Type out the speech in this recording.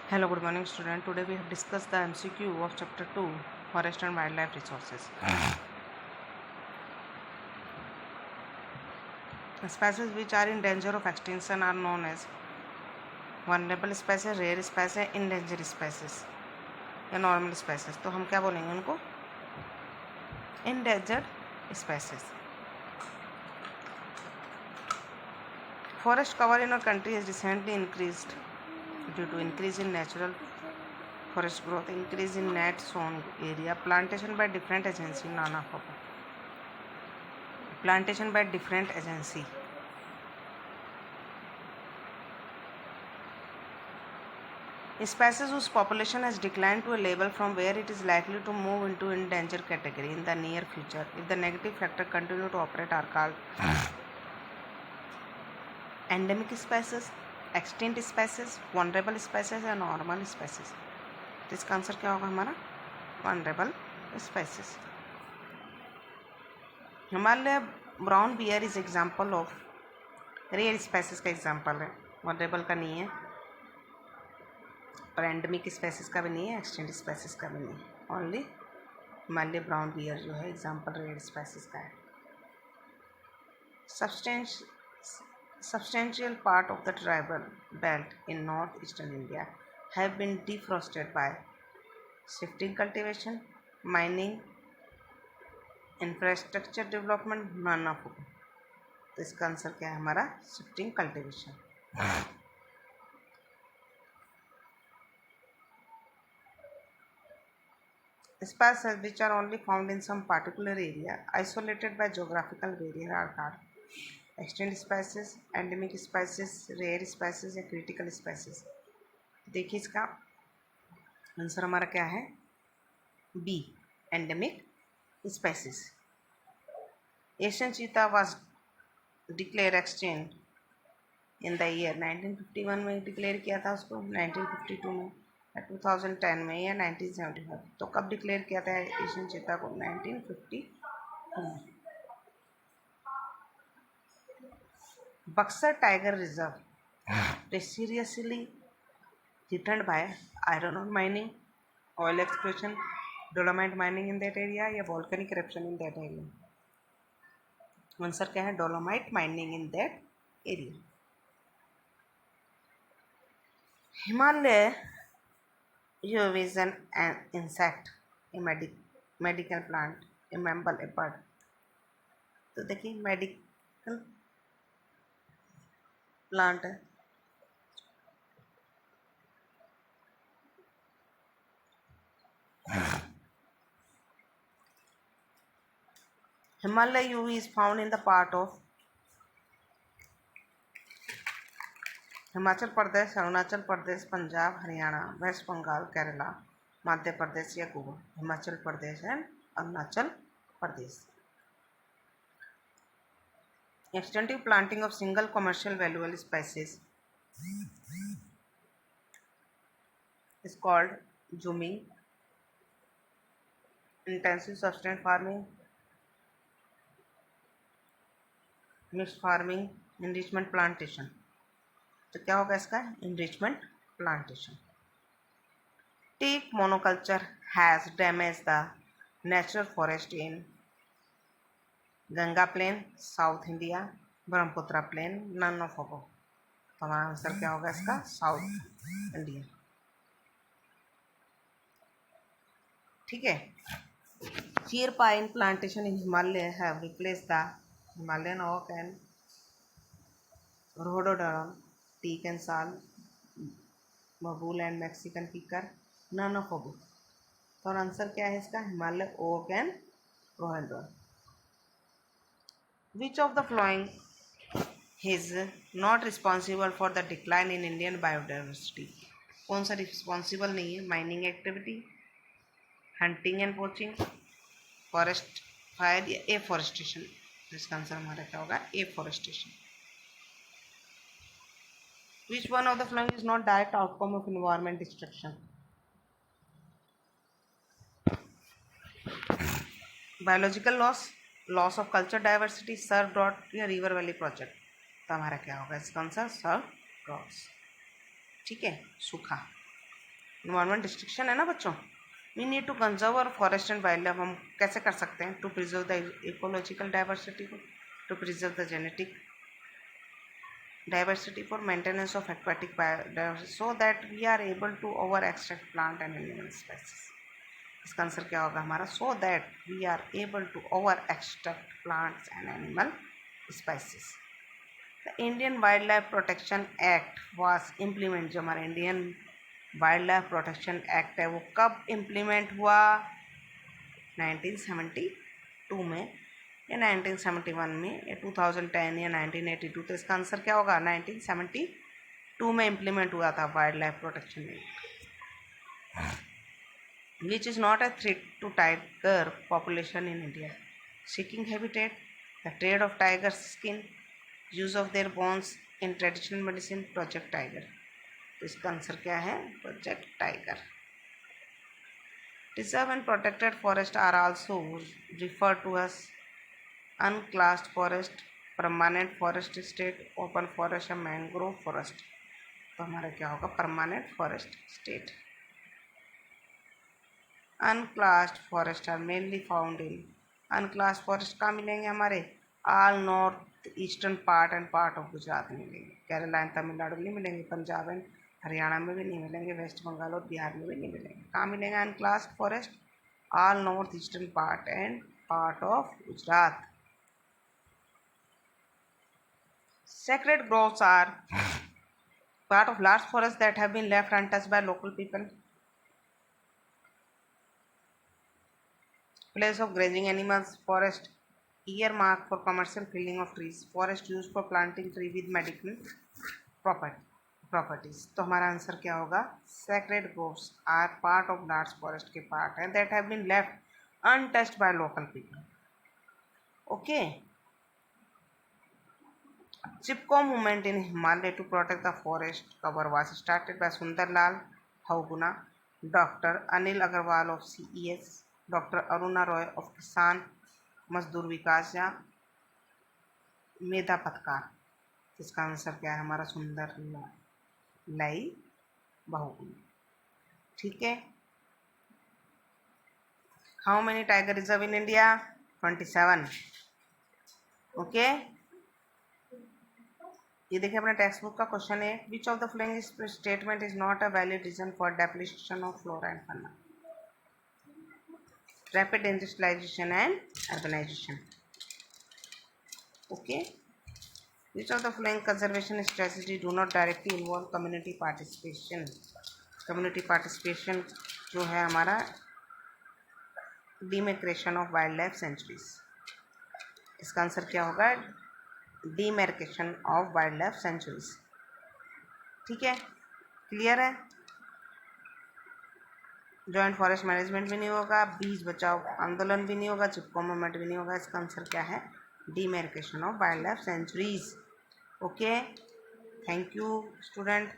Hello, good morning student. Today we have discussed the MCQ of chapter 2 Forest and Wildlife Resources. Species which are in danger of extinction are known as vulnerable species, rare species, endangered species या normal species. तो हम क्या बोलेंगे उनको? endangered species. Forest cover in our country has recently increased due to increase in natural forest growth, increase in net sown area, plantation by different agency, none of plantation by different agency. Species whose population has declined to a level from where it is likely to move into endangered category in the near future, if the negative factor continue to operate, are called endemic species, extinct species, vulnerable species या normal species. तो इसका answer क्या होगा हमारा? vulnerable species. Himalaya brown bear is example of rare species का example है. vulnerable का नहीं है और एंडेमिक स्पेसिस का भी नहीं है, एक्सटेंट स्पेसिस का भी नहीं है. ओनली हिमालय ब्राउन बियर जो है एग्जाम्पल रेयर स्पेसिस का है. Substantial part of the tribal belt in northeastern India have been deforested by shifting cultivation, mining, infrastructure development, none of it. तो इसका आंसर क्या है हमारा? Shifting cultivation. Species which are only found in some particular area, isolated by geographical barrier, are called extinct species, endemic species, rare species या critical species. देखिए इसका answer हमारा क्या है? B, endemic species. Asian cheetah was declared extinct in the year 1951 में declare किया था उसको, 1952 में, 2010 में या 1975. तो कब डिक्लेयर किया था एशियन चीता को? 1952 में. Buxar tiger reserve precariously threatened by iron ore mining, oil exploration, dolomite mining in that area या volcanic eruption in that area. Answer क्या है? Dolomite mining in that area. Himalaya Yove is an insect, a medical plant, a mammal, a bird. तो देखिए medical plant है. Himalaya yew is found in the part of Himachal Pradesh, Arunachal Pradesh, Punjab, Haryana, West Bengal, Kerala, Madhya Pradesh या Goa. Himachal Pradesh and Arunachal Pradesh. Extensive planting of single commercial valuable species is called zooming. Intensive subsistence farming, mixed farming, enrichment plantation. तो क्या होगा इसका? enrichment plantation. Teak monoculture has damaged the natural forest in Ganga plain, south India, Brahmaputra plain, none of above. तो हमारा answer क्या होगा इसका? South India. ठीक है. Fir pine plantation in Himalaya have replaced the Himalayan oak and rhododendron, teak and sal, bamboo and Mexican peaker, none of above. तो answer क्या है इसका? Himalaya oak and rhododendron. Which of the following is not responsible for the decline in Indian biodiversity? कौन सा responsible नहीं है? Mining activity, hunting and poaching, forest fire या afforestation. इसका आंसर हमारा क्या होगा? Afforestation. Which one of the following is not direct outcome of environment destruction? Biological loss, loss of culture diversity, serve drought या river valley project. तो हमारा क्या होगा इसका आंसर? सर्व ड्रॉट्स. ठीक है, सूखा. इन्वायरमेंट डिस्ट्रिक्शन है ना बच्चों। We need to conserve our forest and wild life, हम कैसे कर सकते हैं? To preserve the ecological diversity, to preserve the genetic diversity, for maintenance of aquatic biodiversity, so that we are able to over extract plant and animal species. इसका answer क्या होगा हमारा? so that we are able to over extract plants and animal species. The Indian Wildlife Protection Act was implement, जो हमारा Indian wild life protection act है वो कब implement हुआ? 1972 में या 1971 में या 2010 या 1982? तो इसका आंसर क्या होगा? 1972 में इम्प्लीमेंट हुआ था wild life protection act, which is not a threat to tiger population in India, seeking habitat, the trade of tiger skin, use of their bones in traditional medicine, project tiger. तो इसका answer क्या है? Project tiger. Reserve and protected forest are also referred to as unclassed forest, permanent forest state, open forest या mangrove forest. तो हमारा क्या होगा? Permanent forest state. Unclassed forest are mainly found in, unclassed forest कहाँ मिलेंगे हमारे? All north eastern part and part of Gujarat में मिलेंगे, केरला एंड तमिलनाडु में नहीं मिलेंगे, पंजाब एंड हरियाणा में भी नहीं मिलेंगे, वेस्ट बंगाल और बिहार में भी नहीं मिलेंगे। कहाँ मिलेंगे अनक्लास्ड forest? All north eastern part and part of Gujarat. Sacred groves are part of large forests that have been left untouched by local people. Place of grazing animals, forest earmarked for commercial felling of trees, forest used for planting tree with medical properties. तो हमारा answer क्या होगा? Sacred groves are part of large forest के part हैं that have been left untouched by local people. Okay. Chipko movement in Himalaya to protect the forest cover was started by Sundarlal Hauguna, Dr. Anil Agarwal of CES, Dr. Aruna Roy of Kisan मजदूर विकास या मेधा पथकार। इसका answer क्या है हमारा? सुंदर लाई बहुगुना। ठीक है। How many tiger reserve in India? 27। Okay. ये देखिए अपने टेक्स्ट बुक का क्वेश्चन है, which of the following statement is not a valid reason for depletion of flora and fauna? Rapid industrialisation and urbanisation. Okay. Which of the following conservation strategy do not directly involve community participation? Community participation जो है हमारा demarcation of wild life sanctuaries. इसका answer क्या होगा? Demarcation of wild life centuries. ठीक है, clear है। Joint forest management भी नहीं होगा, बीज बचाओ आंदोलन भी नहीं होगा, चिपको मूवमेंट भी नहीं होगा। इसका आंसर क्या है? Demarcation of wild life centuries. Okay, thank you student.